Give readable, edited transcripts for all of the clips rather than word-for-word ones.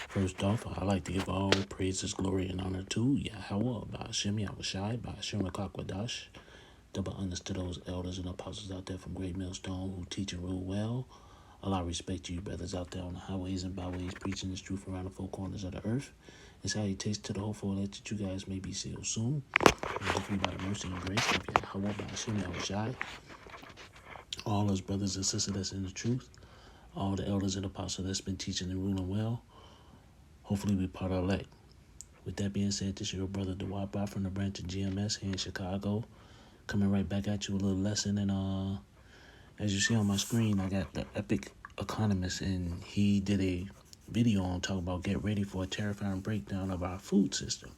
First off, I like to give all praises, glory, and honor to Yahweh, Ba'ashem Yahushai, Ba'ashem Rakakwadash. Double honors to those elders and apostles out there from Great Millstone who teach and rule well. A lot of respect to you brothers out there on the highways and byways preaching this truth around the four corners of the earth. It's how you taste to the hopeful that you guys may be sealed soon. And hopefully by the mercy and grace of Yahweh, Ba'ashem Yahushai. All those brothers and sisters that's in the truth. All the elders and apostles that's been teaching and ruling well. Hopefully we part our elect. With that being said, this is your brother Dewapa from the branch of GMS here in Chicago. Coming right back at you with a little lesson. And as you see on my screen, I got the epic economist, and he did a video on talking about get ready for a terrifying breakdown of our food system.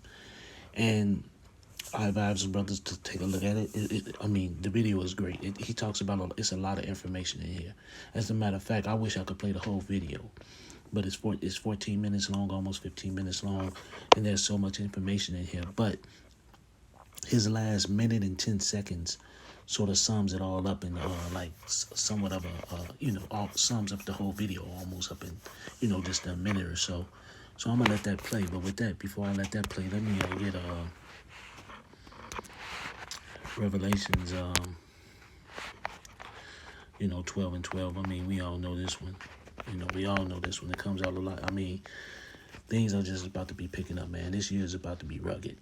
And I advise brothers to take a look at it. The video is great. He talks about it's a lot of information in here. As a matter of fact, I wish I could play the whole video. But it's 14 minutes long, almost 15 minutes long, and there's so much information in here. But his last minute and 10 seconds sort of sums it all up in somewhat of all sums up the whole video almost up in just a minute or so. So I'm gonna let that play. But with that, before I let that play, let me get Revelations 12 and 12. I mean, we all know this one. We all know this one. It comes out a lot. I mean, things are just about to be picking up, man. This year is about to be rugged.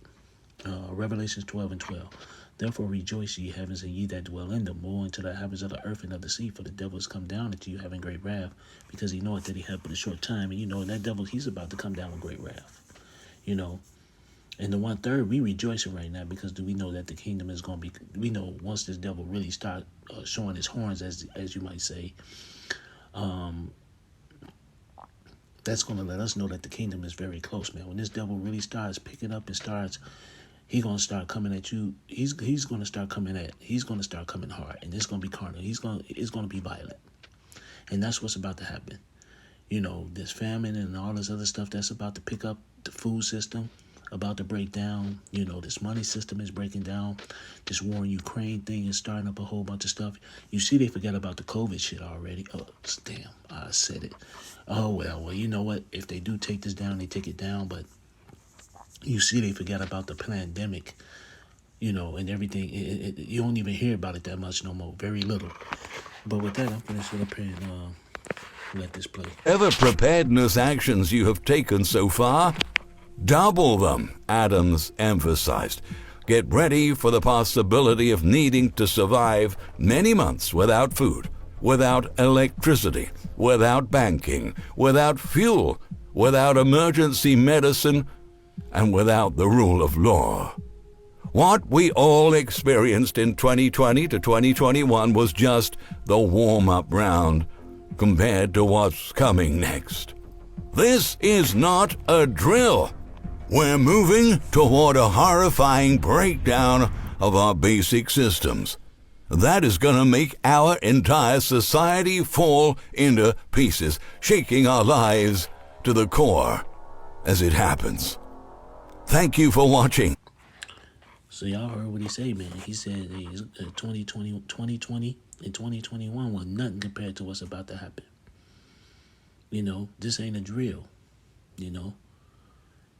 Revelations 12 and 12. Therefore rejoice, ye heavens, and ye that dwell in them. Woe unto the inhabitants of the earth and of the sea, for the devil is come down unto you having great wrath, because he knoweth that he hath but a short time. And that devil, he's about to come down with great wrath. And the 1/3, we rejoicing right now because we know that the kingdom is going to be. We know once this devil really start showing his horns, as you might say, that's going to let us know that the kingdom is very close, man. When this devil really starts picking up and he's going to start coming at you. He's going to start coming hard, and it's going to be carnal. It's going to be violent, and that's what's about to happen. This famine and all this other stuff that's about to pick up, the food system about to break down. This money system is breaking down. This war in Ukraine thing is starting up a whole bunch of stuff. You see, they forgot about the COVID shit already. Oh, damn, I said it. Oh, well, you know what? If they do take this down, they take it down. But you see, they forgot about the pandemic, and everything. You don't even hear about it that much no more. Very little. But with that, I'm going to sit up here and let this play. Ever preparedness actions you have taken so far? Double them, Adams emphasized. Get ready for the possibility of needing to survive many months without food, without electricity, without banking, without fuel, without emergency medicine, and without the rule of law. What we all experienced in 2020 to 2021 was just the warm-up round compared to what's coming next. This is not a drill. We're moving toward a horrifying breakdown of our basic systems. That is going to make our entire society fall into pieces, shaking our lives to the core as it happens. Thank you for watching. So y'all heard what he said, man. He said 2020 and 2021 was nothing compared to what's about to happen. This ain't a drill.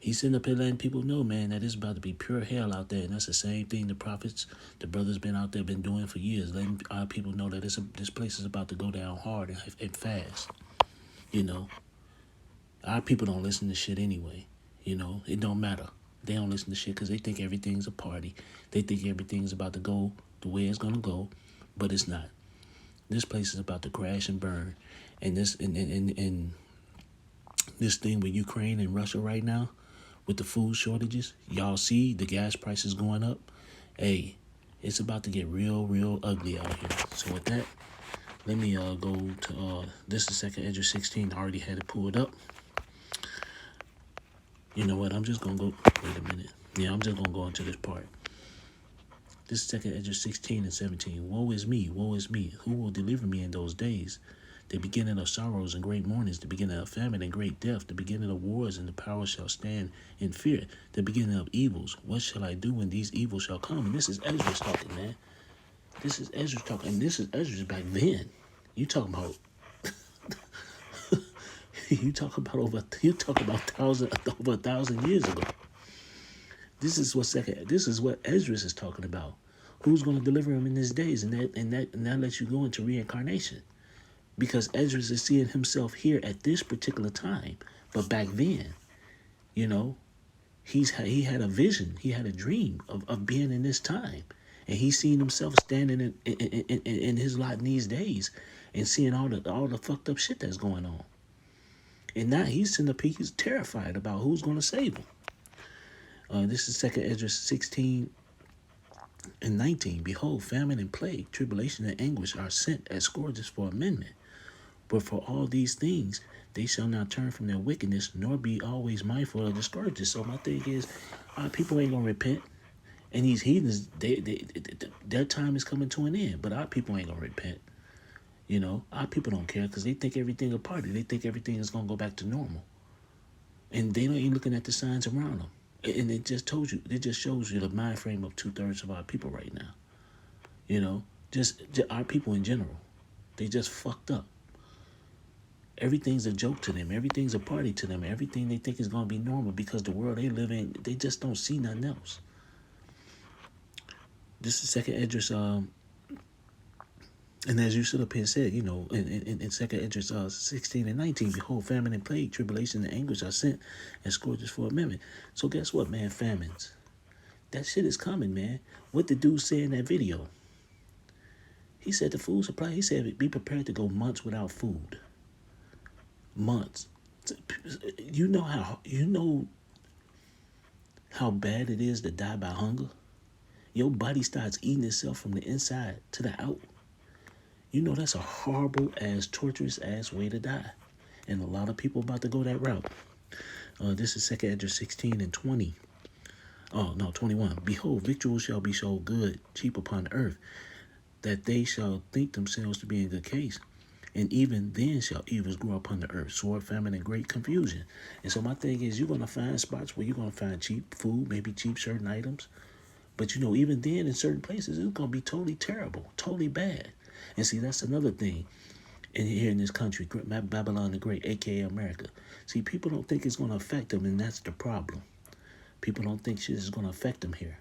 He's sitting up here letting people know, man, that it's about to be pure hell out there. And that's the same thing the prophets, the brothers been out there, been doing for years. Letting our people know that this place is about to go down hard and fast. Our people don't listen to shit anyway. It don't matter. They don't listen to shit because they think everything's a party. They think everything's about to go the way it's going to go, but it's not. This place is about to crash and burn. And this thing with Ukraine and Russia right now, with the food shortages, y'all see the gas prices going up. Hey, it's about to get real, real ugly out here. So with that, let me go to this is 2nd Ezra 16. I already had it pulled up. You know what? I'm just gonna go. Wait a minute. Yeah, I'm just gonna go into this part. This is 2nd Ezra 16 and 17. Woe is me, woe is me. Who will deliver me in those days? The beginning of sorrows and great mournings, the beginning of famine and great death, the beginning of wars, and the power shall stand in fear, the beginning of evils. What shall I do when these evils shall come? And this is Ezra talking, man. This is Ezra talking, and this is Ezra back then. You talking about you talk about over 1,000 years ago. This is what Ezras is talking about. Who's going to deliver him in his days? And that lets you go into reincarnation. Because Ezras is seeing himself here at this particular time. But back then, you know, he had a vision. He had a dream of being in this time. And he's seen himself standing in his lot in these days and seeing all the fucked up shit that's going on. And now he's sitting up, he's terrified about who's going to save him. This is 2nd Ezra 16 and 19. Behold, famine and plague, tribulation and anguish are sent as scourges for amendment. But for all these things, they shall not turn from their wickedness, nor be always mindful of the scourges. So my thing is, our people ain't going to repent. And these heathens, their time is coming to an end. But our people ain't going to repent. You know, our people don't care because they think everything a party. They think everything is going to go back to normal. And they don't even looking at the signs around them. And it just shows you the mind frame of 2/3 of our people right now. You know, just our people in general. They just fucked up. Everything's a joke to them. Everything's a party to them. Everything they think is going to be normal because the world they live in, they just don't see nothing else. This is 2nd Ezra's, and as you stood up here and said, you know, in 2nd Ezra 16 and 19, behold, famine and plague, tribulation and anguish are sent as scourges for amendment. So guess what, man? Famines. That shit is coming, man. What the dude said in that video? He said the food supply, he said be prepared to go months without food. Months. You know how bad it is to die by hunger? Your body starts eating itself from the inside to the out. You know that's a horrible ass, torturous ass way to die. And a lot of people about to go that route. This is 2nd Ezra 16 and 20. Oh, no, 21. Behold, victuals shall be so good, cheap upon the earth, that they shall think themselves to be in good case. And even then shall evils grow upon the earth, sword, famine, and great confusion. And so my thing is, you're going to find spots where you're going to find cheap food, maybe cheap certain items. But, you know, even then in certain places, it's going to be totally terrible, totally bad. And see, that's another thing here in this country, Babylon the Great, a.k.a. America. See, people don't think it's going to affect them, and that's the problem. People don't think shit is going to affect them here.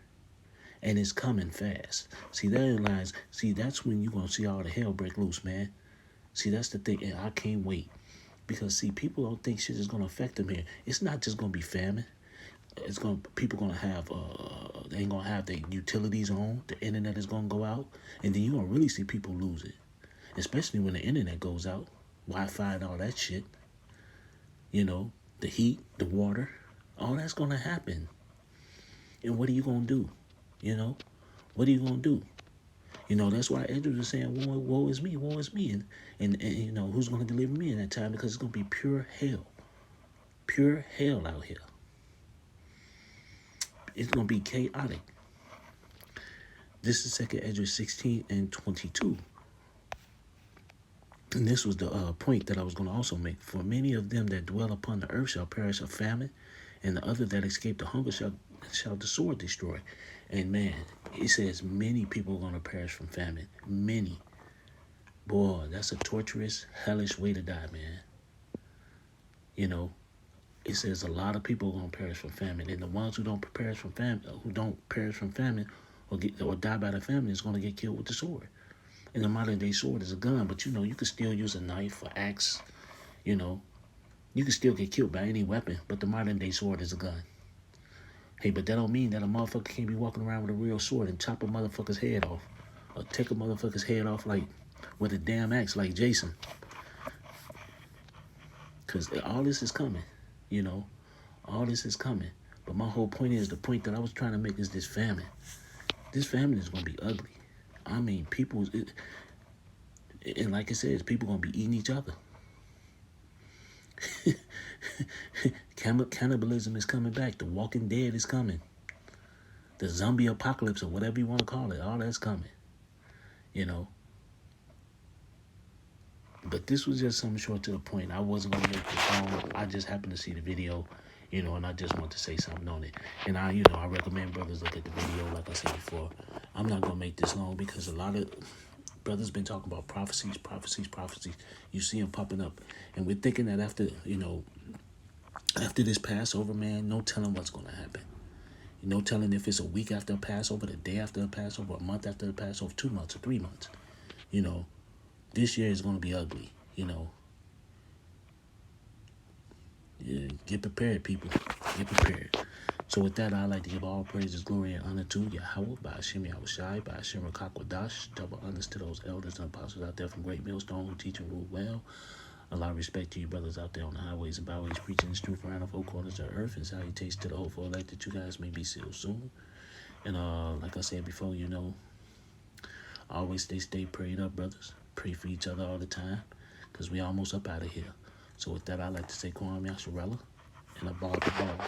And it's coming fast. See, therein lies, that's when you're going to see all the hell break loose, man. See, that's the thing, and I can't wait. Because, see, people don't think shit is going to affect them here. It's not just going to be famine. People going to have, they ain't going to have their utilities on. The internet is going to go out. And then you're going to really see people lose it. Especially when the internet goes out. Wi-Fi and all that shit. You know, the heat, the water. All that's going to happen. And what are you going to do? You know? What are you going to do? You know, that's why Ezra was saying, woe is me, woe is me. And you know, who's going to deliver me in that time? Because it's going to be pure hell. Pure hell out here. It's going to be chaotic. This is 2nd Ezra 16 and 22. And this was the point that I was going to also make. For many of them that dwell upon the earth shall perish of famine, and the other that escape the hunger shall the sword destroy. And man, it says many people are going to perish from famine. Many. Boy, that's a torturous, hellish way to die, man. You know, it says a lot of people are going to perish from famine. And the ones who don't perish from famine, or die by the famine is going to get killed with the sword. And the modern day sword is a gun, but you know, you can still use a knife or axe. You know, you can still get killed by any weapon, but the modern day sword is a gun. Hey, but that don't mean that a motherfucker can't be walking around with a real sword and chop a motherfucker's head off. Or take a motherfucker's head off like with a damn axe like Jason. Because all this is coming, you know. All this is coming. But my whole point is, the point that I was trying to make is this famine. This famine is going to be ugly. I mean, and like it says, people going to be eating each other. Cannibalism is coming back. The Walking Dead is coming. The zombie apocalypse, or whatever you want to call it, all that's coming. You know. But this was just something short to the point. I wasn't going to make this long. I just happened to see the video, you know, and I just want to say something on it. And I recommend brothers look at the video, like I said before. I'm not going to make this long because a lot of brothers been talking about prophecies. You see them popping up, and we're thinking that after this Passover, man, no telling what's gonna happen. No telling if it's a week after the Passover, the day after the Passover, a month after the Passover, 2 months or 3 months. This year is gonna be ugly. Yeah, get prepared, people. Get prepared. So with that, I'd like to give all praises, glory, and honor to Yahweh, by Hashem Yahushai, by Hashem Rakakwadash, double honors to those elders and apostles out there from Great Millstone who teach and rule well. A lot of respect to you brothers out there on the highways and byways preaching the truth around the four corners of the earth, and salutations to the hopeful elect that you guys may be sealed soon. And like I said before, always stay prayed up, brothers. Pray for each other all the time, because we almost up out of here. So with that, I'd like to say Kwam Yasharella and a ball to ball.